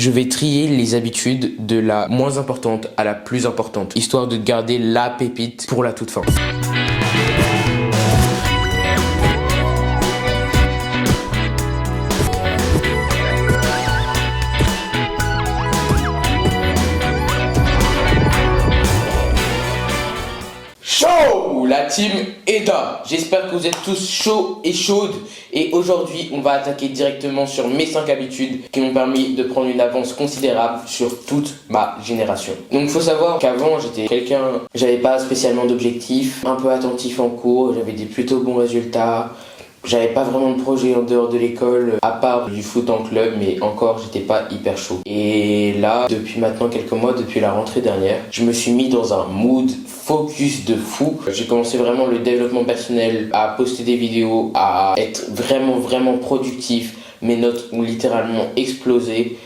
je vais trier les habitudes de la moins importante à la plus importante, histoire de garder la pépite pour la toute fin. Chaud, la team Eda. J'espère que vous êtes tous chauds et chaudes. Et aujourd'hui, on va attaquer directement sur mes 5 habitudes qui m'ont permis de prendre une avance considérable sur toute ma génération. Donc, il faut savoir qu'avant, j'étais quelqu'un, j'avais pas spécialement d'objectifs, un peu attentif en cours, j'avais des plutôt bons résultats. J'avais pas vraiment de projet en dehors de l'école, à part du foot en club, mais encore j'étais pas hyper chaud. Et là, depuis maintenant quelques mois, depuis la rentrée dernière, je me suis mis dans un mood focus de fou. J'ai commencé vraiment le développement personnel, à poster des vidéos, à être vraiment productif. Mes notes ont littéralement explosé.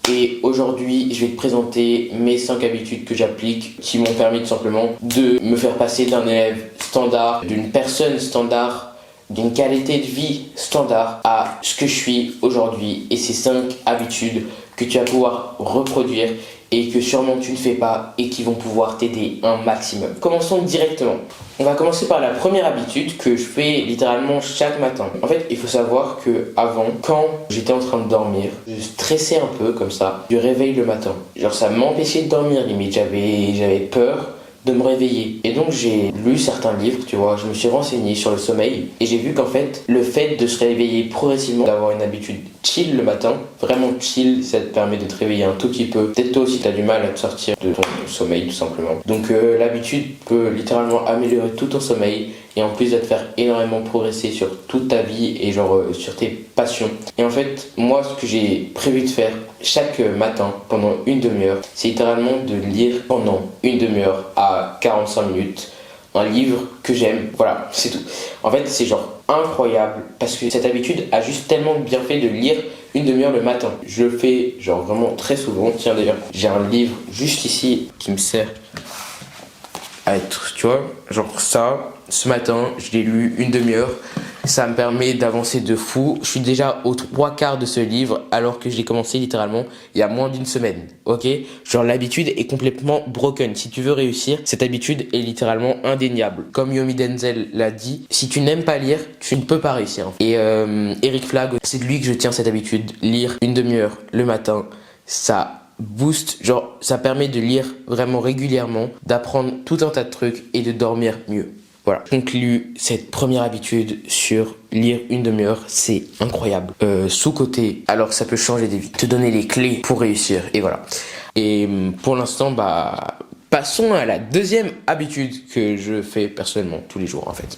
Et aujourd'hui, je vais te présenter mes 5 habitudes que j'applique qui m'ont permis tout simplement de me faire passer d'un élève standard, d'une personne standard, d'une qualité de vie standard à ce que je suis aujourd'hui. Et ces 5 habitudes que tu vas pouvoir reproduire et que sûrement tu ne fais pas et qui vont pouvoir t'aider un maximum. Commençons directement. On va commencer par la première habitude que je fais littéralement chaque matin. En fait, il faut savoir que avant, quand j'étais en train de dormir, je stressais un peu comme ça du réveil le matin. Genre ça m'empêchait de dormir limite, j'avais peur de me réveiller. Et donc j'ai lu certains livres, tu vois, je me suis renseigné sur le sommeil et j'ai vu qu'en fait, le fait de se réveiller progressivement, d'avoir une habitude chill le matin, vraiment chill, ça te permet de te réveiller un tout petit peu. Peut-être toi aussi tu as du mal à te sortir de ton sommeil tout simplement. Donc l'habitude peut littéralement améliorer tout ton sommeil et en plus de te faire énormément progresser sur toute ta vie et genre sur tes passions. Et en fait, moi ce que j'ai prévu de faire chaque matin pendant une demi-heure, c'est littéralement de lire pendant une demi-heure à 45 minutes un livre que j'aime. Voilà, c'est tout. En fait, c'est genre incroyable parce que cette habitude a juste tellement bien fait de lire une demi-heure le matin. Je le fais genre vraiment très souvent. Tiens d'ailleurs, j'ai un livre juste ici qui me sert à être, tu vois, genre ça. Ce matin, je l'ai lu une demi-heure. Ça me permet d'avancer de fou. Je suis déjà aux 3/4 de ce livre alors que je l'ai commencé littéralement il y a moins d'une semaine. Ok? Genre l'habitude est complètement broken. Si tu veux réussir, cette habitude est littéralement indéniable. Comme Yomi Denzel l'a dit, si tu n'aimes pas lire, tu ne peux pas réussir. Et Eric Flag, c'est de lui que je tiens cette habitude. Lire une demi-heure le matin, ça booste, genre ça permet de lire vraiment régulièrement, d'apprendre tout un tas de trucs et de dormir mieux. Voilà, je conclue cette première habitude sur lire une demi-heure, c'est incroyable. Sous-côté, alors ça peut changer des vies, te donner les clés pour réussir, et voilà. Et pour l'instant, passons à la deuxième habitude que je fais personnellement tous les jours en fait.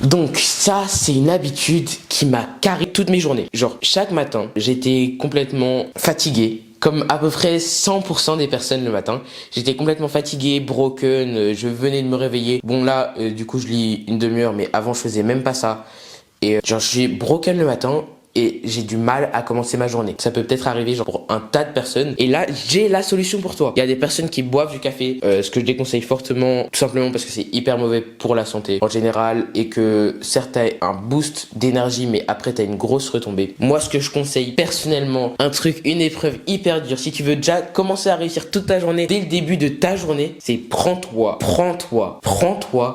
Donc ça, c'est une habitude qui m'a carré toutes mes journées. Genre chaque matin, j'étais complètement fatigué. Comme à peu près 100% des personnes le matin. J'étais complètement fatigué, broken, je venais de me réveiller. Bon là, du coup je lis une demi-heure, mais avant je faisais même pas ça. Et genre je suis broken le matin et j'ai du mal à commencer ma journée. Ça peut peut-être arriver genre pour un tas de personnes. Et là, j'ai la solution pour toi. Il y a des personnes qui boivent du café, ce que je déconseille fortement, tout simplement parce que c'est hyper mauvais pour la santé en général et que certes t'as un boost d'énergie, mais après t'as une grosse retombée. Moi, ce que je conseille personnellement, une épreuve hyper dure, si tu veux déjà commencer à réussir toute ta journée, dès le début de ta journée, c'est prends-toi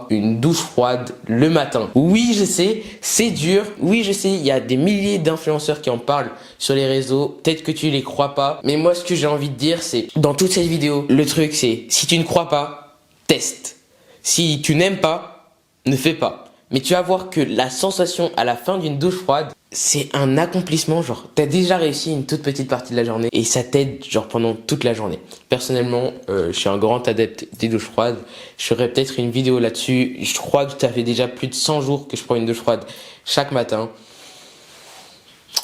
une douche froide le matin. Oui, je sais, c'est dur. Oui, je sais, il y a des milliers d'influenceurs qui en parlent sur les réseaux, peut-être que tu les crois pas, mais moi ce que j'ai envie de dire c'est, dans toute cette vidéo, le truc c'est, si tu ne crois pas, teste. Si tu n'aimes pas, ne fais pas. Mais tu vas voir que la sensation à la fin d'une douche froide, c'est un accomplissement, genre t'as déjà réussi une toute petite partie de la journée et ça t'aide genre pendant toute la journée. Personnellement, je suis un grand adepte des douches froides. Je ferai peut-être une vidéo là-dessus. Je crois que ça fait déjà plus de 100 jours que je prends une douche froide chaque matin.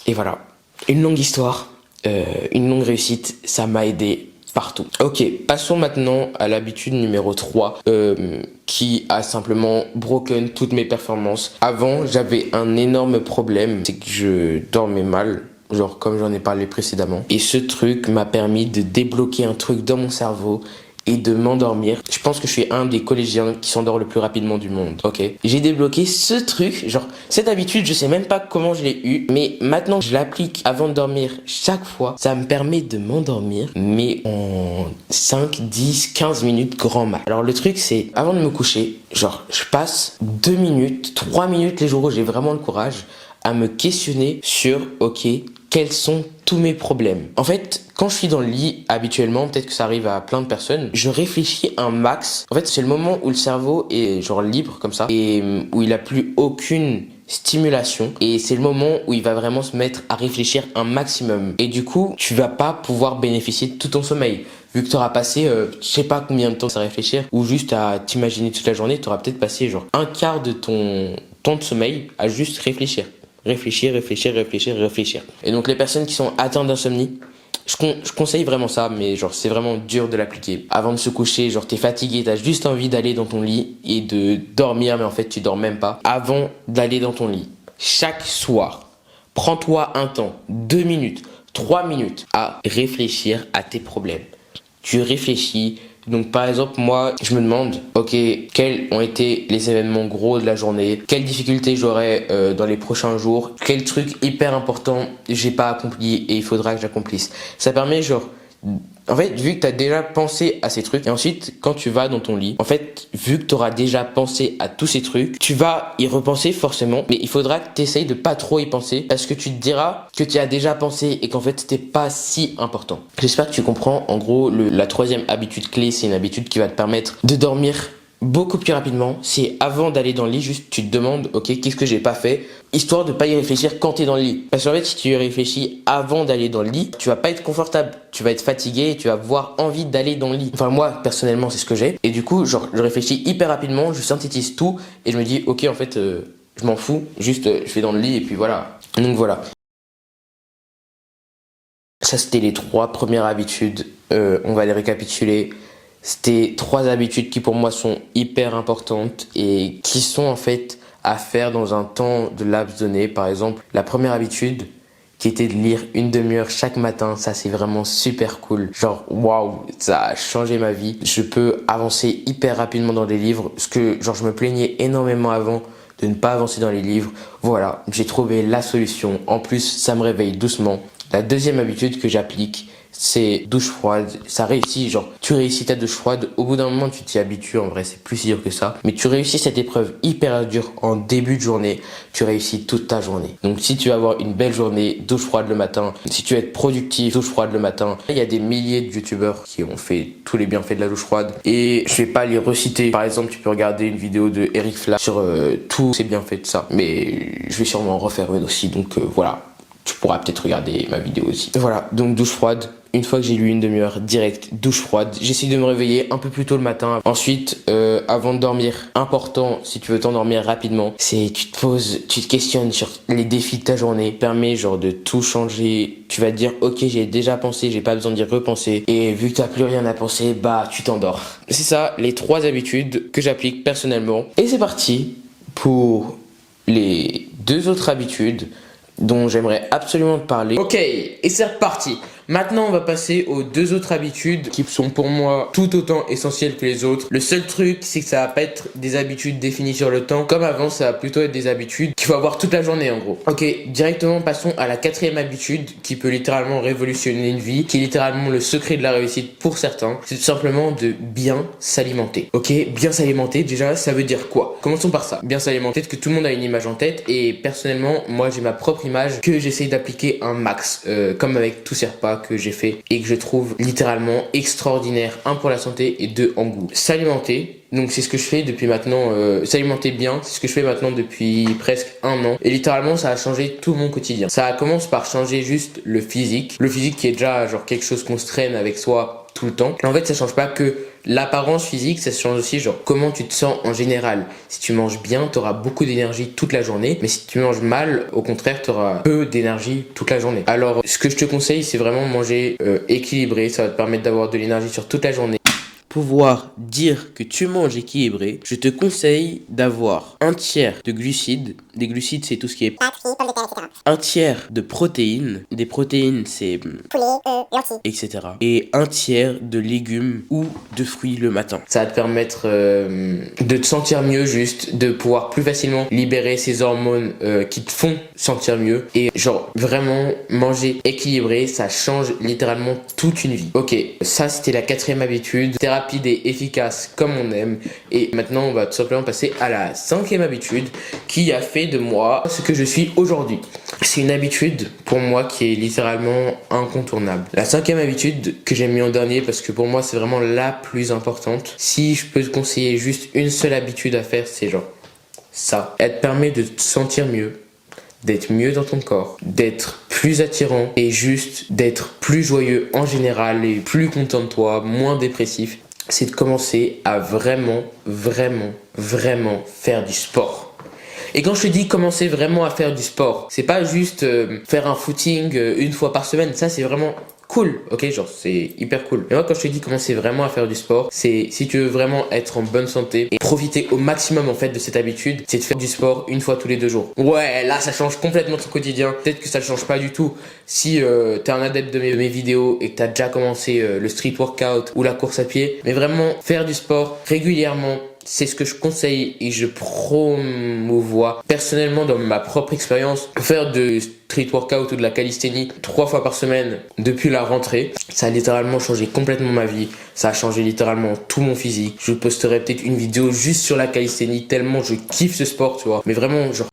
Et voilà, une longue histoire, une longue réussite, ça m'a aidé partout. Ok, passons maintenant à l'habitude numéro 3 qui a simplement broken toutes mes performances. Avant, j'avais un énorme problème, c'est que je dormais mal, genre comme j'en ai parlé précédemment. Et ce truc m'a permis de débloquer un truc dans mon cerveau et de m'endormir. Je pense que je suis un des collégiens qui s'endort le plus rapidement du monde. Ok. J'ai débloqué ce truc, genre cette habitude, je sais même pas comment je l'ai eu, mais maintenant que je l'applique avant de dormir chaque fois, ça me permet de m'endormir, mais en 5, 10, 15 minutes grand max. Alors le truc c'est, avant de me coucher, genre je passe 2 minutes, 3 minutes les jours où j'ai vraiment le courage à me questionner sur, ok, quels sont tous mes problèmes. En fait, quand je suis dans le lit, habituellement, peut-être que ça arrive à plein de personnes, je réfléchis un max. En fait, c'est le moment où le cerveau est genre libre comme ça et où il a plus aucune stimulation et c'est le moment où il va vraiment se mettre à réfléchir un maximum. Et du coup, tu vas pas pouvoir bénéficier de tout ton sommeil. Vu que tu auras passé, je sais pas combien de temps à réfléchir ou juste à t'imaginer toute la journée, tu auras peut-être passé genre un quart de ton temps de sommeil à juste réfléchir. Réfléchir. Et donc les personnes qui sont atteintes d'insomnie, je conseille vraiment ça, mais genre c'est vraiment dur de l'appliquer. Avant de se coucher, genre t'es fatigué, t'as juste envie d'aller dans ton lit et de dormir, mais en fait tu dors même pas. Avant d'aller dans ton lit, chaque soir, prends-toi un temps, 2 minutes, 3 minutes à réfléchir à tes problèmes. Tu réfléchis. Donc par exemple moi je me demande ok, quels ont été les événements gros de la journée, quelles difficultés j'aurai dans les prochains jours, quel truc hyper important j'ai pas accompli et il faudra que j'accomplisse. Ça permet genre, en fait, vu que tu as déjà pensé à ces trucs, et ensuite, quand tu vas dans ton lit, en fait, vu que tu auras déjà pensé à tous ces trucs, tu vas y repenser forcément, mais il faudra que tu essayes de pas trop y penser, parce que tu te diras que tu as déjà pensé et qu'en fait, c'était pas si important. J'espère que tu comprends. En gros, la troisième habitude clé, c'est une habitude qui va te permettre de dormir beaucoup plus rapidement. C'est avant d'aller dans le lit, juste tu te demandes, ok, qu'est-ce que j'ai pas fait, histoire de pas y réfléchir quand t'es dans le lit. Parce qu'en fait, si tu y réfléchis avant d'aller dans le lit, tu vas pas être confortable, tu vas être fatigué et tu vas avoir envie d'aller dans le lit. Enfin, moi, personnellement, c'est ce que j'ai. Et du coup, genre, je réfléchis hyper rapidement, je synthétise tout et je me dis, ok, en fait, je m'en fous, juste, je vais dans le lit et puis voilà. Donc voilà. Ça, c'était les 3 premières habitudes. On va les récapituler. C'était 3 habitudes qui pour moi sont hyper importantes et qui sont en fait à faire dans un temps de laps donné. Par exemple, la première habitude qui était de lire une demi-heure chaque matin, ça c'est vraiment super cool. Genre waouh, ça a changé ma vie. Je peux avancer hyper rapidement dans les livres, parce que genre je me plaignais énormément avant de ne pas avancer dans les livres. Voilà, j'ai trouvé la solution. En plus, ça me réveille doucement. La deuxième habitude que j'applique, c'est douche froide. Ça réussit, genre, tu réussis ta douche froide. Au bout d'un moment, tu t'y habitues. En vrai, c'est plus si dur que ça. Mais tu réussis cette épreuve hyper dure en début de journée. Tu réussis toute ta journée. Donc, si tu veux avoir une belle journée, douche froide le matin. Si tu veux être productif, douche froide le matin. Il y a des milliers de youtubeurs qui ont fait tous les bienfaits de la douche froide. Et je vais pas les reciter. Par exemple, tu peux regarder une vidéo de Eric Fla sur tous ces bienfaits de ça. Mais je vais sûrement en refaire une aussi. Donc, voilà. Tu pourras peut-être regarder ma vidéo aussi. Voilà, donc douche froide. Une fois que j'ai lu une demi-heure, direct, douche froide. J'essaie de me réveiller un peu plus tôt le matin. Ensuite, avant de dormir, important, si tu veux t'endormir rapidement, c'est tu te poses, tu te questionnes sur les défis de ta journée. Permet genre de tout changer. Tu vas te dire, ok, j'ai déjà pensé, j'ai pas besoin d'y repenser. Et vu que t'as plus rien à penser, bah tu t'endors. C'est ça, les 3 habitudes que j'applique personnellement. Et c'est parti pour les 2 autres habitudes dont j'aimerais absolument te parler. Ok, et c'est reparti. Maintenant, on va passer aux 2 autres habitudes qui sont pour moi tout autant essentielles que les autres. Le seul truc, c'est que ça va pas être des habitudes définies sur le temps. Comme avant, ça va plutôt être des habitudes qu'il faut avoir toute la journée en gros. Ok, directement passons à la 4e habitude qui peut littéralement révolutionner une vie, qui est littéralement le secret de la réussite pour certains. C'est tout simplement de bien s'alimenter. Ok, bien s'alimenter, déjà, ça veut dire quoi? Commençons par ça. Bien s'alimenter, peut-être que tout le monde a une image en tête et personnellement, moi j'ai ma propre image que j'essaye d'appliquer un max, comme avec tous ces repas que j'ai fait et que je trouve littéralement extraordinaire. 1 pour la santé et 2 en goût. S'alimenter, donc c'est ce que je fais depuis maintenant, s'alimenter bien, c'est ce que je fais maintenant depuis presque 1 an et littéralement ça a changé tout mon quotidien. Ça commence par changer juste le physique qui est déjà genre quelque chose qu'on se traîne avec soi tout le temps. Et en fait ça change pas que l'apparence physique, ça change aussi genre comment tu te sens en général. Si tu manges bien, tu auras beaucoup d'énergie toute la journée, mais si tu manges mal, au contraire, tu auras peu d'énergie toute la journée. Alors ce que je te conseille, c'est vraiment manger équilibré, ça va te permettre d'avoir de l'énergie sur toute la journée. pouvoir dire que tu manges équilibré, je te conseille d'avoir un tiers de glucides. Des glucides, c'est tout ce qui est pâtes, fruits, pommes de terre, etc. un tiers de protéines. Des protéines, c'est Poulet, lentilles, etc. Et un tiers de légumes ou de fruits le matin. Ça va te permettre de te sentir mieux, juste de pouvoir plus facilement libérer ces hormones qui te font sentir mieux. Et genre vraiment manger équilibré, ça change littéralement toute une vie. Ok, ça c'était la 4e habitude. C'est rapide et efficace comme on aime. Et maintenant on va tout simplement passer à la 5e habitude qui a fait de moi ce que je suis aujourd'hui. C'est une habitude pour moi qui est littéralement incontournable. La 5e habitude que j'ai mis en dernier parce que pour moi c'est vraiment la plus importante. Si je peux te conseiller juste une seule habitude à faire, c'est genre ça. Elle te permet de te sentir mieux, d'être mieux dans ton corps, d'être plus attirant et juste d'être plus joyeux en général et plus content de toi, moins dépressif. C'est de commencer à vraiment faire du sport. Et quand je te dis commencer vraiment à faire du sport, c'est pas juste faire un footing une fois par semaine. Ça, c'est vraiment cool, ok, genre c'est hyper cool. Mais moi, quand je te dis commencer vraiment à faire du sport, c'est si tu veux vraiment être en bonne santé et profiter au maximum en fait de cette habitude, c'est de faire du sport une fois tous les 2 jours. Ouais, là, ça change complètement ton quotidien. Peut-être que ça ne change pas du tout si t'es un adepte de mes vidéos et que t'as déjà commencé le street workout ou la course à pied. Mais vraiment, faire du sport régulièrement, c'est ce que je conseille et je promouvois personnellement dans ma propre expérience. Faire de street workout ou de la calisthénie 3 fois par semaine depuis la rentrée, ça a littéralement changé complètement ma vie. Ça a changé littéralement tout mon physique. Je posterai peut-être une vidéo juste sur la calisthénie tellement je kiffe ce sport, tu vois. Mais vraiment, genre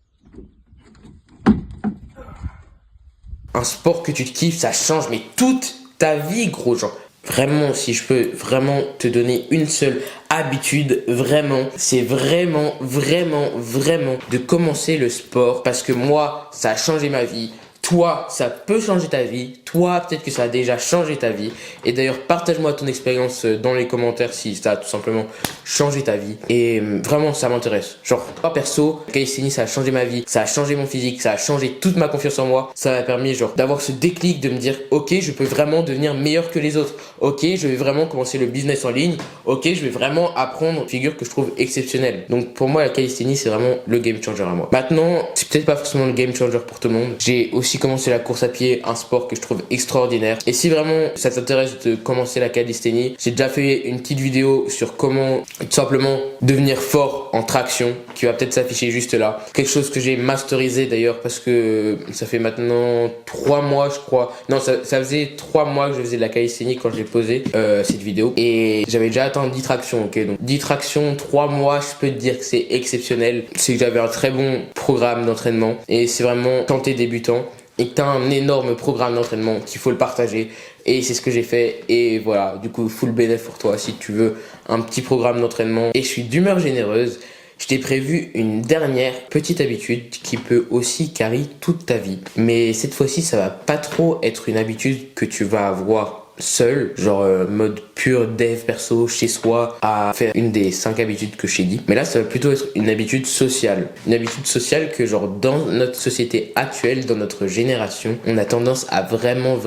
un sport que tu kiffes, ça change mais toute ta vie, gros, genre. Vraiment, si je peux vraiment te donner une seule habitude, vraiment, c'est vraiment de commencer le sport parce que moi, ça a changé ma vie. Toi, ça peut changer ta vie. Toi, peut-être que ça a déjà changé ta vie. Et d'ailleurs, partage-moi ton expérience dans les commentaires si ça a tout simplement changé ta vie. Et vraiment, ça m'intéresse. Genre, moi perso, calisthénie, ça a changé ma vie. Ça a changé mon physique. Ça a changé toute ma confiance en moi. Ça m'a permis, genre, d'avoir ce déclic de me dire, ok, je peux vraiment devenir meilleur que les autres. Ok, je vais vraiment commencer le business en ligne. Ok, je vais vraiment apprendre une figure que je trouve exceptionnelle. Donc, pour moi, la calisthénie, c'est vraiment le game changer à moi. Maintenant, c'est peut-être pas forcément le game changer pour tout le monde. J'ai aussi commencé la course à pied, un sport que je trouve extraordinaire. Et si vraiment ça t'intéresse de commencer la calisthénie, j'ai déjà fait une petite vidéo sur comment tout simplement devenir fort en traction qui va peut-être s'afficher juste là. Quelque chose que j'ai masterisé d'ailleurs parce que ça fait maintenant 3 mois je crois. Non, ça faisait 3 mois que je faisais de la calisthénie quand j'ai posé cette vidéo. Et j'avais déjà atteint 10 tractions, ok. Donc 10 tractions, 3 mois, je peux te dire que c'est exceptionnel. C'est que j'avais un très bon programme d'entraînement et c'est vraiment quand t'es débutant et que t'as un énorme programme d'entraînement qu'il faut le partager. Et c'est ce que j'ai fait. Et voilà, du coup, full bénéf pour toi si tu veux un petit programme d'entraînement. Et je suis d'humeur généreuse. Je t'ai prévu une dernière petite habitude qui peut aussi carry toute ta vie. Mais cette fois-ci, ça va pas trop être une habitude que tu vas avoir seul, genre mode pur dev perso chez soi à faire une des 5 habitudes que je t'ai dit. Mais là, ça va plutôt être une habitude sociale. Une habitude sociale que genre dans notre société actuelle, dans notre génération, on a tendance à vraiment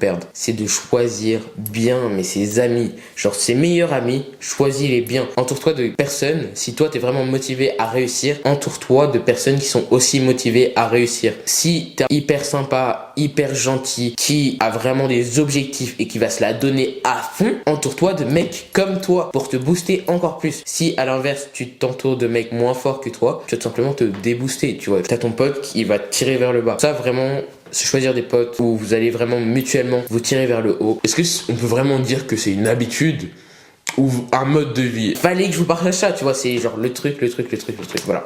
perdre. C'est de choisir bien, mais ses amis, genre ses meilleurs amis, choisis-les bien. Entoure-toi de personnes, si toi t'es vraiment motivé à réussir, entoure-toi de personnes qui sont aussi motivées à réussir. Si t'es hyper sympa, hyper gentil, qui a vraiment des objectifs et qui va se la donner à fond, entoure-toi de mecs comme toi pour te booster encore plus. Si à l'inverse tu t'entoures de mecs moins forts que toi, tu vas tout simplement te débooster, tu vois. T'as ton pote qui va te tirer vers le bas. Ça vraiment, c'est choisir des potes où vous allez vraiment mutuellement vous tirer vers le haut. Est-ce que on peut vraiment dire que c'est une habitude ou un mode de vie? Fallait que je vous partage ça, tu vois, c'est genre le truc, voilà.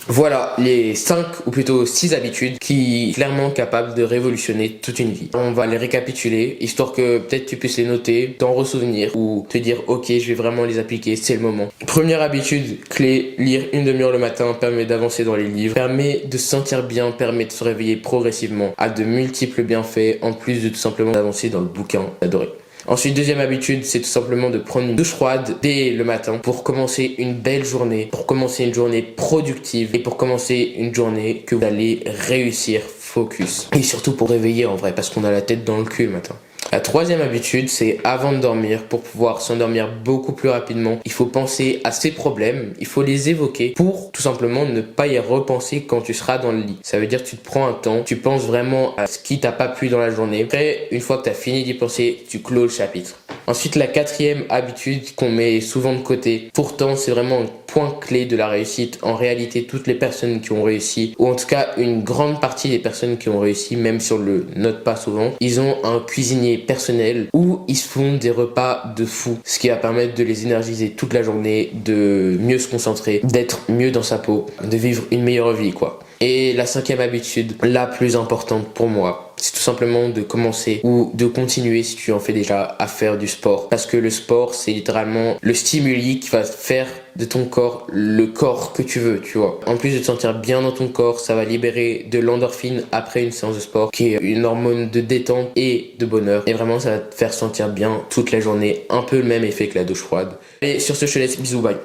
Voilà les 5 ou plutôt 6 habitudes qui sont clairement capables de révolutionner toute une vie. On va les récapituler, histoire que peut-être tu puisses les noter, t'en ressouvenir ou te dire ok, je vais vraiment les appliquer, c'est le moment. Première habitude clé, lire une demi-heure le matin permet d'avancer dans les livres, permet de se sentir bien, permet de se réveiller progressivement, a de multiples bienfaits en plus de tout simplement d'avancer dans le bouquin adoré. Ensuite, deuxième habitude, c'est tout simplement de prendre une douche froide dès le matin pour commencer une belle journée, pour commencer une journée productive et pour commencer une journée que vous allez réussir focus. Et surtout pour réveiller en vrai, parce qu'on a la tête dans le cul le matin. La troisième habitude, c'est avant de dormir, pour pouvoir s'endormir beaucoup plus rapidement, il faut penser à ces problèmes, il faut les évoquer pour tout simplement ne pas y repenser quand tu seras dans le lit. Ça veut dire que tu te prends un temps, tu penses vraiment à ce qui t'a pas plu dans la journée. Après, une fois que tu as fini d'y penser, tu clôt le chapitre. Ensuite, la quatrième habitude qu'on met souvent de côté, pourtant c'est vraiment un point clé de la réussite. En réalité, toutes les personnes qui ont réussi, ou en tout cas une grande partie des personnes qui ont réussi, même si on le note pas souvent, ils ont un cuisinier personnel où ils se font des repas de fou, ce qui va permettre de les énergiser toute la journée, de mieux se concentrer, d'être mieux dans sa peau, de vivre une meilleure vie quoi. Et la cinquième habitude, la plus importante pour moi, c'est tout simplement de commencer ou de continuer si tu en fais déjà à faire du sport. Parce que le sport, c'est littéralement le stimuli qui va faire de ton corps le corps que tu veux, tu vois. En plus de te sentir bien dans ton corps, ça va libérer de l'endorphine après une séance de sport, qui est une hormone de détente et de bonheur. Et vraiment, ça va te faire sentir bien toute la journée. Un peu le même effet que la douche froide. Et sur ce, je te laisse. Bisous, bye.